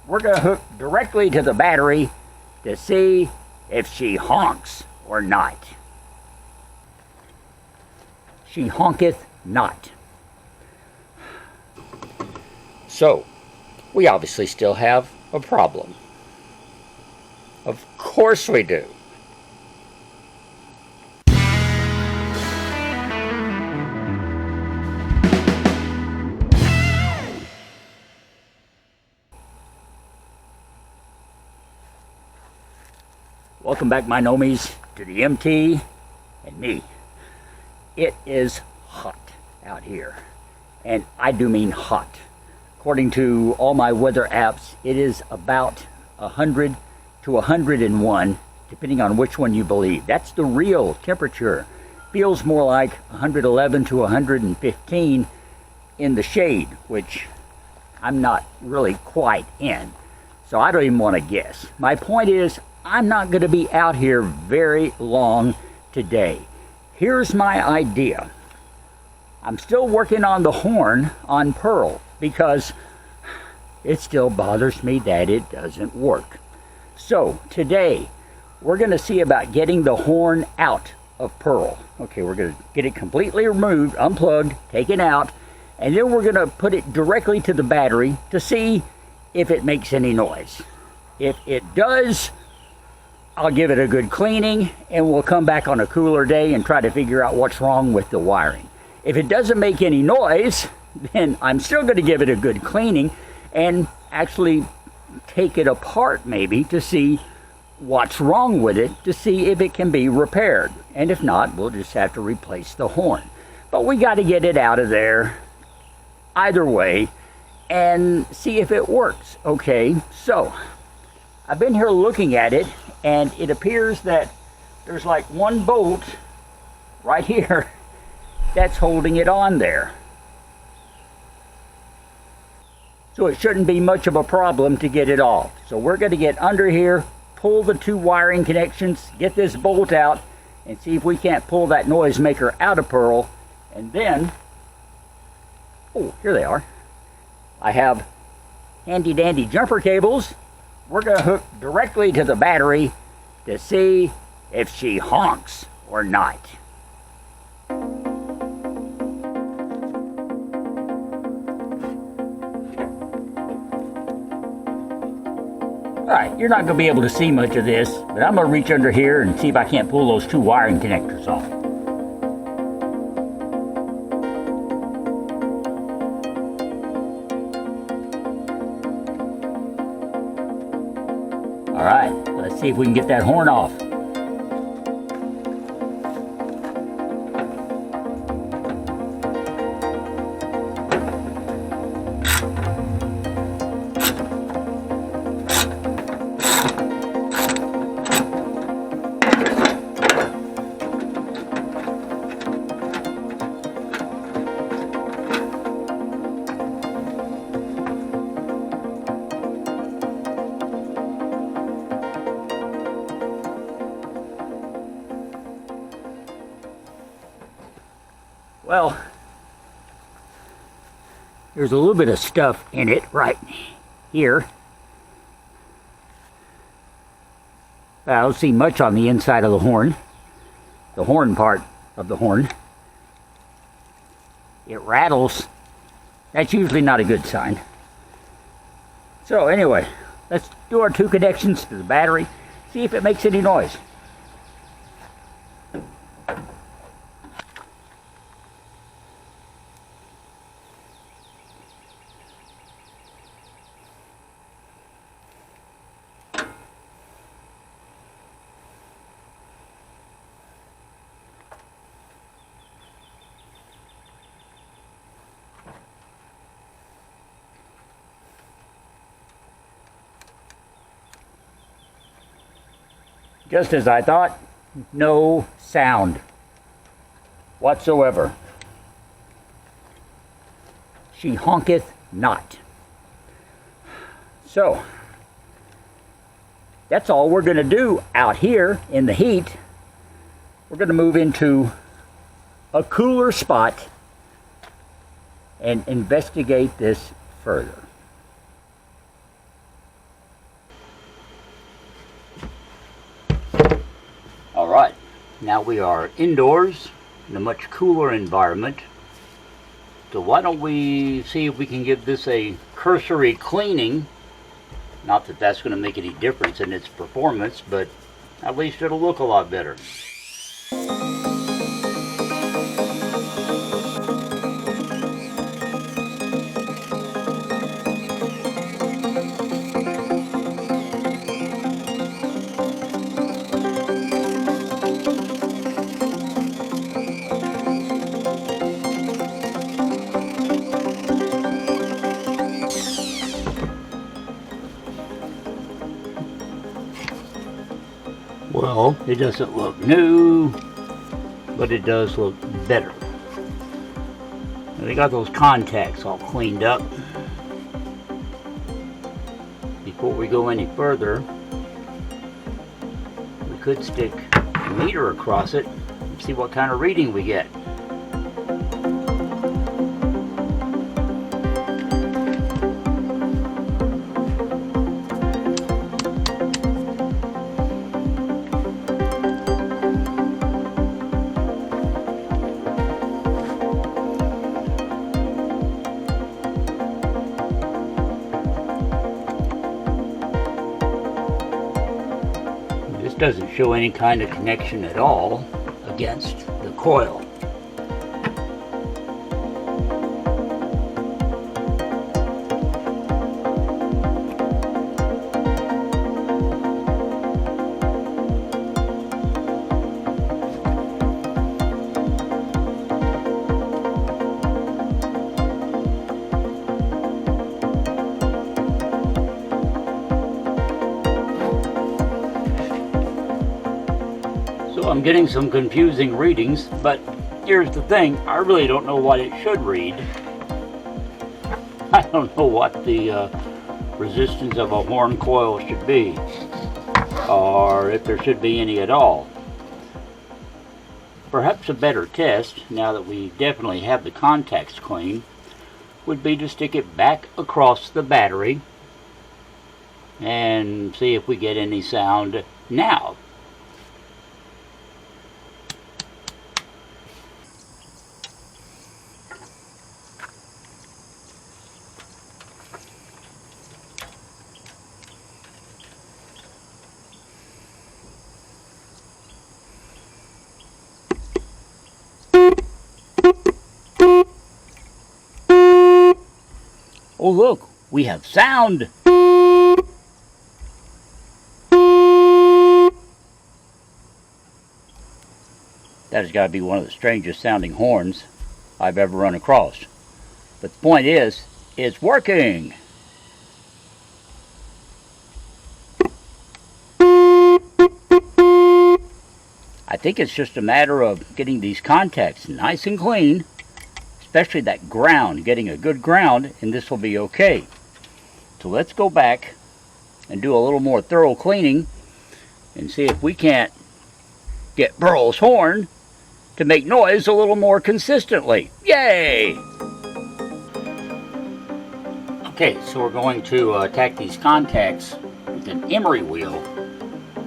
we're going to hook directly to the battery to see if she honks or not. She honketh not. So, we obviously still have a problem. Of course we do. Welcome back, my nomies, to the MT and me. It is hot out here, and I do mean hot. According to all my weather apps, it is about 100 to 101, depending on which one you believe. That's the real temperature. Feels more like 111 to 115 in the shade, which I'm not really quite in. So I don't even want to guess. My point is, I'm not going to be out here very long today. Here's my idea. I'm still working on the horn on Pearl because it still bothers me that it doesn't work. So today we're going to see about getting the horn out of Pearl. Okay, we're going to get it completely removed, unplugged, taken out, and then we're going to put it directly to the battery to see if it makes any noise. If it does, I'll give it a good cleaning, and we'll come back on a cooler day and try to figure out what's wrong with the wiring. If it doesn't make any noise, then I'm still going to give it a good cleaning and actually take it apart maybe to see what's wrong with it, to see if it can be repaired. And if not, we'll just have to replace the horn. But we got to get it out of there either way and see if it works. Okay, so I've been here looking at it, and it appears that there's like one bolt right here that's holding it on there. So it shouldn't be much of a problem to get it off. So we're going to get under here, pull the two wiring connections, get this bolt out, and see if we can't pull that noisemaker out of Pearl. And then, oh, here they are. I have handy dandy jumper cables. We're going to hook directly to the battery to see if she honks or not. Alright, you're not going to be able to see much of this, but I'm going to reach under here and see if I can't pull those two wiring connectors off. Alright, let's see if we can get that horn off. Well, there's a little bit of stuff in it right here. I don't see much on the inside of the horn part of the horn. It rattles. That's usually not a good sign. So anyway, let's do our two connections to the battery, see if it makes any noise. Just as I thought, no sound whatsoever. She honketh not. So, that's all we're going to do out here in the heat. We're going to move into a cooler spot and investigate this further. Now we are indoors in a much cooler environment. So why don't we see if we can give this a cursory cleaning. Not that that's going to make any difference in its performance, but at least it'll look a lot better. Well, it doesn't look new, but it does look better. And they got those contacts all cleaned up. Before we go any further, we could stick a meter across it and see what kind of reading we get. Doesn't show any kind of connection at all against the coil. I'm getting some confusing readings, but here's the thing, I really don't know what it should read. I don't know what the resistance of a horn coil should be, or if there should be any at all. Perhaps a better test, now that we definitely have the contacts clean, would be to stick it back across the battery and see if we get any sound now. Oh look, we have sound! That has got to be one of the strangest sounding horns I've ever run across. But the point is, it's working! I think it's just a matter of getting these contacts nice and clean, especially that ground, getting a good ground, and this will be okay. So let's go back and do a little more thorough cleaning and see if we can't get Pearl's horn to make noise a little more consistently. Yay! Okay, so we're going to attack these contacts with an emery wheel,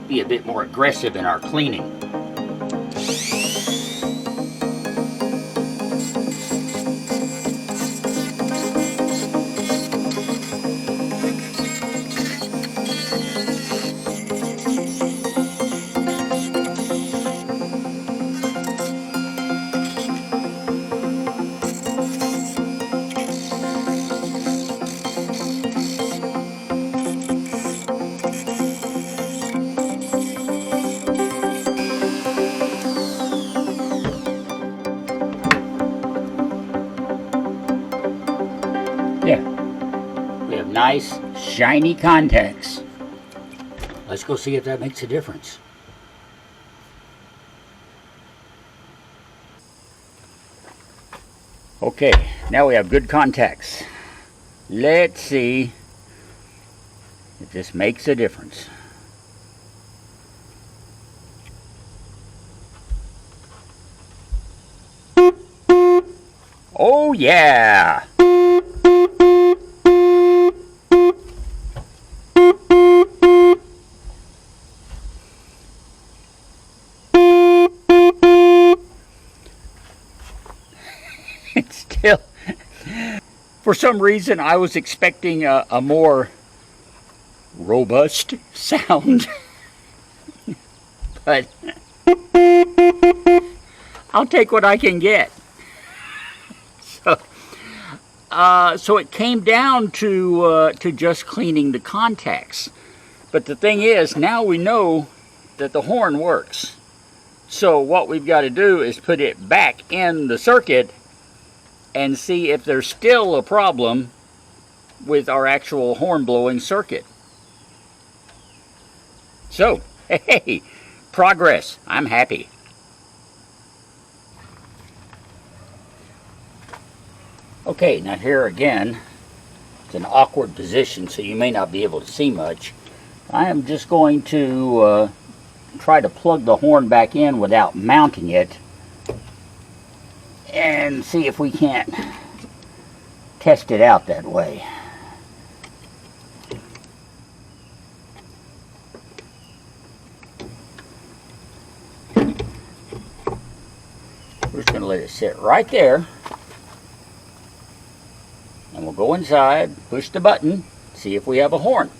be a bit more aggressive in our cleaning. Nice shiny contacts. Let's go see if that makes a difference. Okay, now we have good contacts. Let's see if this makes a difference. Oh yeah! For some reason, I was expecting a more robust sound. But I'll take what I can get. So it came down to just cleaning the contacts. But the thing is, now we know that the horn works. So what we've got to do is put it back in the circuit and see if there's still a problem with our actual horn blowing circuit. So, hey, progress. I'm happy. Okay, now here again, it's an awkward position, so you may not be able to see much. I am just going to try to plug the horn back in without mounting it and see if we can't test it out that way. We're just going to let it sit right there. And we'll go inside, push the button, see if we have a horn.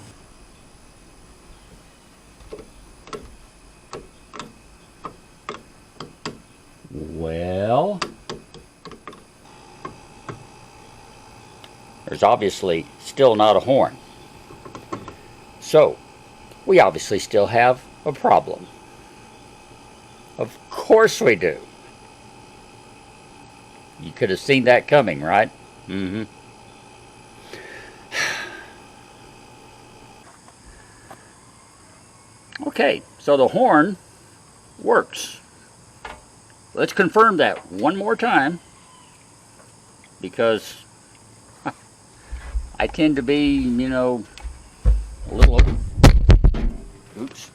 Well, there's obviously still not a horn. So, we obviously still have a problem. Of course we do. You could have seen that coming, right? Mm-hmm. Okay, so the horn works. Let's confirm that one more time, because I tend to be, you know, a little... Oops.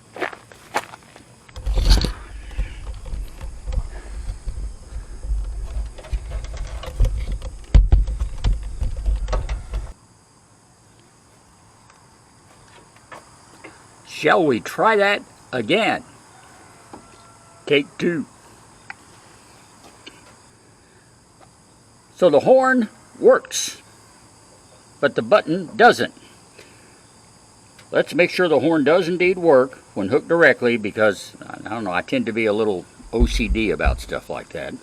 Shall we try that again? Take two. So the horn works, but the button doesn't. Let's make sure the horn does indeed work when hooked directly, because, I don't know, I tend to be a little OCD about stuff like that.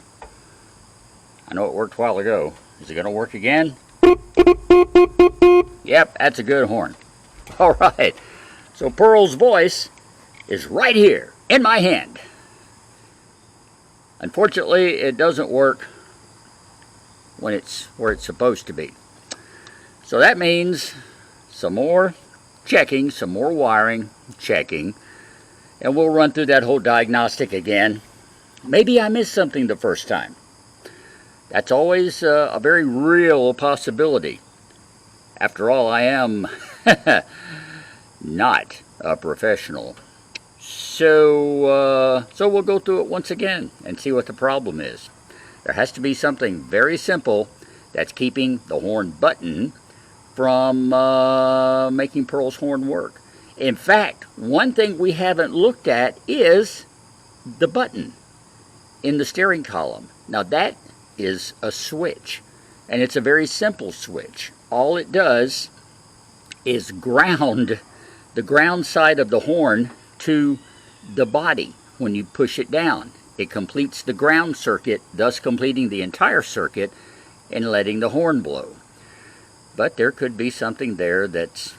I know it worked a while ago. Is it going to work again? Yep, that's a good horn. All right. So Pearl's voice is right here in my hand. Unfortunately, it doesn't work when it's where it's supposed to be. So that means some more checking, some more wiring, checking, and we'll run through that whole diagnostic again. Maybe I missed something the first time. That's always a very real possibility. After all, I am not a professional. So we'll go through it once again and see what the problem is. There has to be something very simple that's keeping the horn button from making Pearl's horn work. In fact, one thing we haven't looked at is the button in the steering column. Now that is a switch, and it's a very simple switch. All it does is ground the ground side of the horn to the body. When you push it down, it completes the ground circuit, thus completing the entire circuit and letting the horn blow. But there could be something there that's,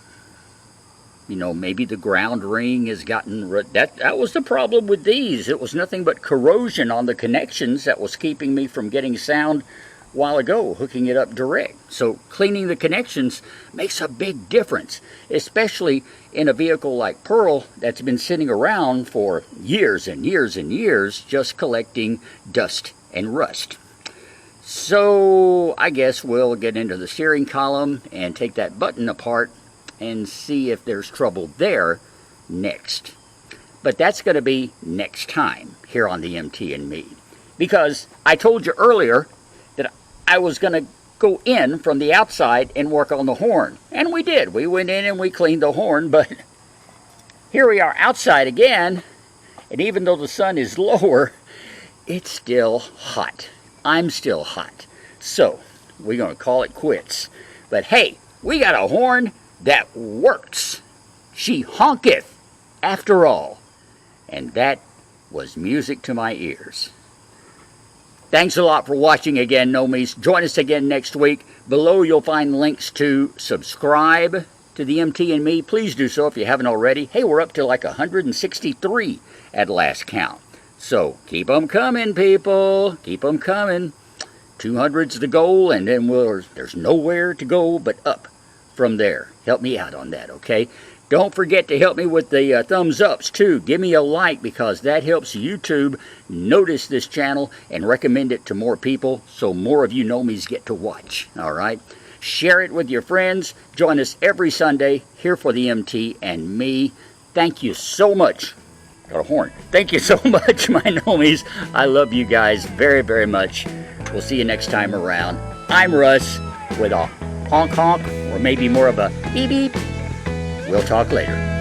you know, maybe the ground ring has gotten... That was the problem with these. It was nothing but corrosion on the connections that was keeping me from getting sound a while ago, hooking it up direct. So cleaning the connections makes a big difference, especially in a vehicle like Pearl that's been sitting around for years and years and years just collecting dust and rust. So I guess we'll get into the steering column and take that button apart and see if there's trouble there next. But that's going to be next time here on the MT and Me, because I told you earlier that I was going to go in from the outside and work on the horn. And we did. We went in and we cleaned the horn, but here we are outside again, and even though the sun is lower, it's still hot. I'm still hot. So we're going to call it quits. But hey, we got a horn that works. She honketh after all. And that was music to my ears. Thanks a lot for watching again, Nomies. Join us again next week. Below you'll find links to subscribe to the MT and me. Please do so if you haven't already. Hey, we're up to like 163 at last count. So keep them coming, people. Keep them coming. 200's the goal, and then there's nowhere to go but up from there. Help me out on that, okay? Don't forget to help me with the thumbs ups, too. Give me a like, because that helps YouTube notice this channel and recommend it to more people, so more of you Nomies get to watch, all right? Share it with your friends. Join us every Sunday here for the MT and me. Thank you so much. Got a horn. Thank you so much, my Nomies. I love you guys very, very much. We'll see you next time around. I'm Russ with a honk honk, or maybe more of a beep beep. We'll talk later.